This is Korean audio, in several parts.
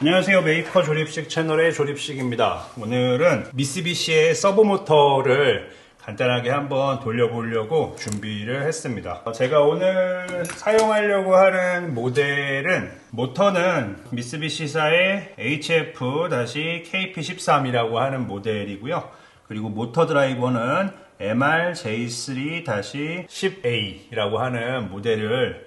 안녕하세요. 메이커 조립식 채널의 조립식입니다. 오늘은 미쓰비시의 서브모터를 간단하게 한번 돌려보려고 준비를 했습니다. 제가 오늘 사용하려고 하는 모델은, 모터는 미쓰비시사의 HF-KP13이라고 하는 모델이고요. 그리고 모터 드라이버는 MR-J3-10A라고 하는 모델을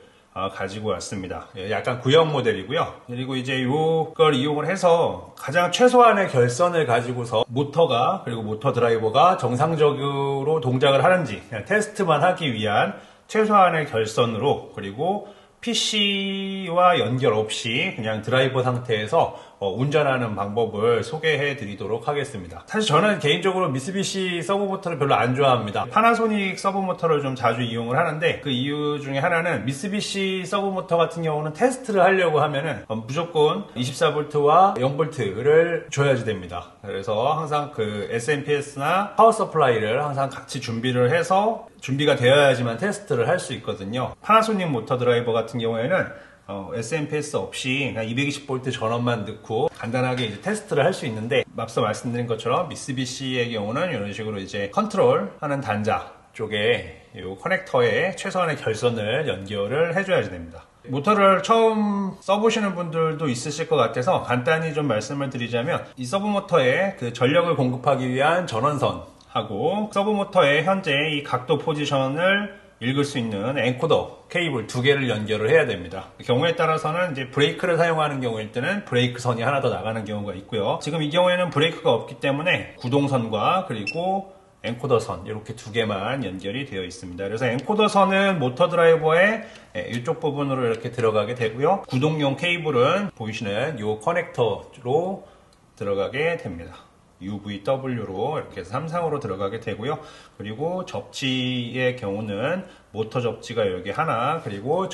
가지고 왔습니다. 약간 구형 모델이고요. 그리고 이제 이걸 이용을 해서 가장 최소한의 결선을 가지고서 모터가, 그리고 모터 드라이버가 정상적으로 동작을 하는지 그냥 테스트만 하기 위한 최소한의 결선으로, 그리고 PC와 연결 없이 그냥 드라이버 상태에서 운전하는 방법을 소개해 드리도록 하겠습니다. 사실 저는 개인적으로 미쓰비시 서브모터를 별로 안 좋아합니다. 파나소닉 서브모터를 좀 자주 이용을 하는데, 그 이유 중에 하나는 미쓰비시 서브모터 같은 경우는 테스트를 하려고 하면은 무조건 24V와 0V를 줘야지 됩니다. 그래서 항상 그 SMPS나 파워 서플라이를 항상 같이 준비를 해서 준비가 되어야지만 테스트를 할 수 있거든요. 파나소닉 모터 드라이버 같은 경우에는 SMPS 없이 그냥 220V 전원만 넣고 간단하게 이제 테스트를 할 수 있는데, 앞서 말씀드린 것처럼 미쓰비시의 경우는 이런 식으로 이제 컨트롤 하는 단자 쪽에 이 커넥터에 최소한의 결선을 연결을 해줘야지 됩니다. 모터를 처음 써보시는 분들도 있으실 것 같아서 간단히 좀 말씀을 드리자면, 이 서브모터에 그 전력을 공급하기 위한 전원선 하고 서브모터의 현재 이 각도 포지션을 읽을 수 있는 엔코더 케이블 두 개를 연결을 해야 됩니다. 경우에 따라서는 이제 브레이크를 사용하는 경우일 때는 브레이크 선이 하나 더 나가는 경우가 있고요. 지금 이 경우에는 브레이크가 없기 때문에 구동선과 그리고 엔코더 선, 이렇게 두 개만 연결이 되어 있습니다. 그래서 엔코더 선은 모터 드라이버의 이쪽 부분으로 이렇게 들어가게 되고요. 구동용 케이블은 보이시는 이 커넥터로 들어가게 됩니다. UVW로 이렇게 해서 3상으로 들어가게 되고요. 그리고 접지의 경우는 모터 접지가 여기 하나, 그리고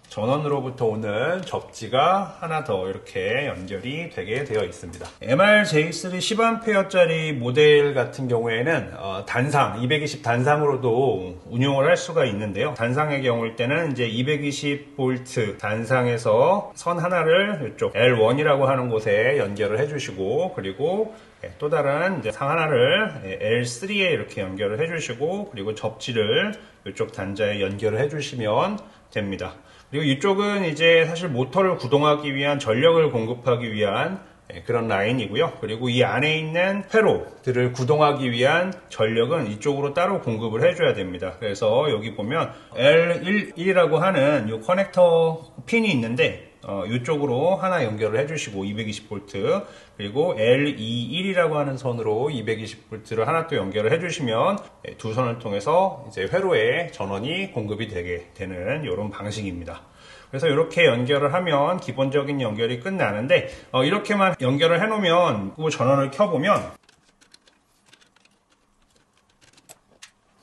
전원으로부터 오는 접지가 하나 더 이렇게 연결이 되게 되어 있습니다. MR-J3 10A짜리 모델 같은 경우에는 단상, 220 단상으로도 운용을 할 수가 있는데요. 단상의 경우일 때는 이제 220V 단상에서 선 하나를 이쪽 L1이라고 하는 곳에 연결을 해주시고, 그리고 또 다른 이제 상 하나를 L3에 이렇게 연결을 해주시고, 그리고 접지를 이쪽 단자에 연결을 해주시면 됩니다. 그리고 이쪽은 이제 사실 모터를 구동하기 위한, 전력을 공급하기 위한 그런 라인이고요. 그리고 이 안에 있는 회로들을 구동하기 위한 전력은 이쪽으로 따로 공급을 해줘야 됩니다. 그래서 여기 보면 L11이라고 하는 이 커넥터 핀이 있는데, 이쪽으로 하나 연결을 해주시고 220V, 그리고 L21이라고 하는 선으로 220V를 하나 또 연결을 해주시면 두 선을 통해서 이제 회로에 전원이 공급이 되게 되는 이런 방식입니다. 그래서 이렇게 연결을 하면 기본적인 연결이 끝나는데, 이렇게만 연결을 해놓으면 전원을 켜보면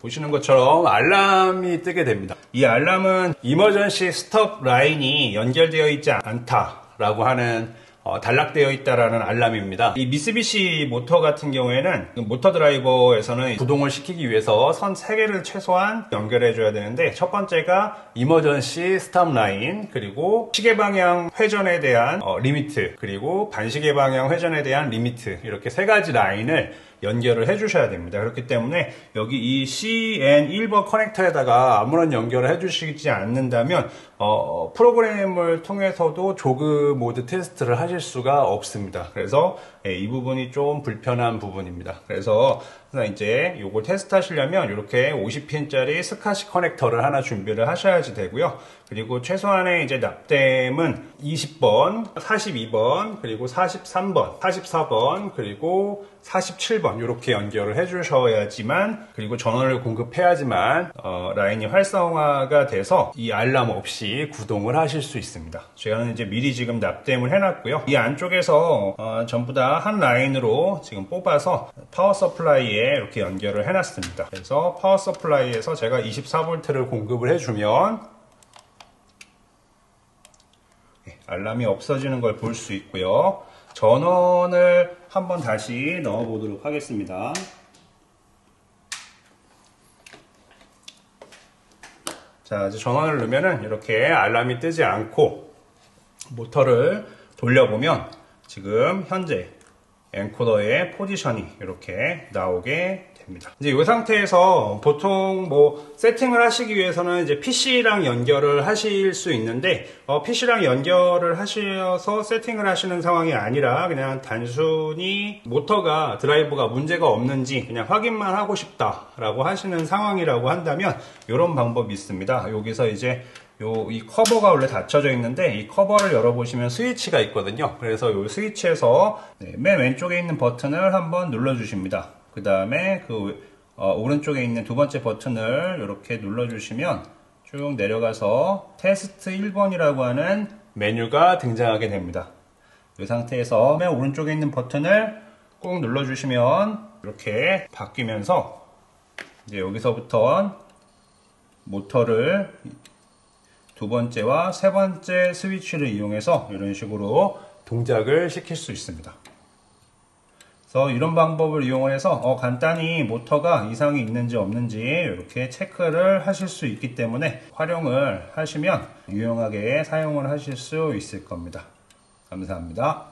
보시는 것처럼 알람이 뜨게 됩니다. 이 알람은 이머전시 스톱 라인이 연결되어 있지 않다라고 하는, 단락되어 있다라는 알람입니다. 이 미쓰비시 모터 같은 경우에는 모터 드라이버에서는 구동을 시키기 위해서 선 3개를 최소한 연결해 줘야 되는데, 첫 번째가 이머전시 스탑 라인, 그리고 시계 방향 회전에 대한 리미트, 그리고 반시계 방향 회전에 대한 리미트, 이렇게 3가지 라인을 연결을 해주셔야 됩니다. 그렇기 때문에 여기 이 CN1번 커넥터에다가 아무런 연결을 해주시지 않는다면 프로그램을 통해서도 조그 모드 테스트를 하실 수가 없습니다. 그래서 이 부분이 좀 불편한 부분입니다. 그래서 이제 이걸 테스트 하시려면 이렇게 50핀짜리 스카시 커넥터를 하나 준비를 하셔야지 되고요. 그리고 최소한의 이제 납땜은 20번, 42번, 그리고 43번, 44번, 그리고 47번 이렇게 연결을 해주셔야지만, 그리고 전원을 공급해야지만 라인이 활성화가 돼서 이 알람 없이 구동을 하실 수 있습니다. 저는 이제 미리 지금 납땜을 해놨고요. 이 안쪽에서 전부 다 한 라인으로 지금 뽑아서 파워 서플라이에 이렇게 연결을 해놨습니다. 그래서 파워 서플라이에서 제가 24V를 공급을 해주면 알람이 없어지는 걸 볼 수 있고요. 전원을 한번 다시 넣어 보도록 하겠습니다. 자, 이제 전원을 넣으면은 이렇게 알람이 뜨지 않고 모터를 돌려보면 지금 현재 엔코더의 포지션이 이렇게 나오게 됩니다. 이제 이 상태에서 보통 뭐 세팅을 하시기 위해서는 이제 PC랑 연결을 하실 수 있는데 PC랑 연결을 하셔서 세팅을 하시는 상황이 아니라 그냥 단순히 모터가 드라이브가 문제가 없는지 그냥 확인만 하고 싶다라고 하시는 상황이라고 한다면 이런 방법이 있습니다. 여기서 이제 이 커버가 원래 닫혀져 있는데 이 커버를 열어보시면 스위치가 있거든요. 그래서 이 스위치에서 맨 왼쪽에 있는 버튼을 한번 눌러주십니다. 그 다음에 오른쪽에 있는 두 번째 버튼을 이렇게 눌러주시면 쭉 내려가서 테스트 1번이라고 하는 메뉴가 등장하게 됩니다. 이 상태에서 맨 오른쪽에 있는 버튼을 꾹 눌러주시면 이렇게 바뀌면서 이제 여기서부터 모터를 두 번째와 세 번째 스위치를 이용해서 이런 식으로 동작을 시킬 수 있습니다. 그래서 이런 방법을 이용해서 간단히 모터가 이상이 있는지 없는지 이렇게 체크를 하실 수 있기 때문에 활용을 하시면 유용하게 사용을 하실 수 있을 겁니다. 감사합니다.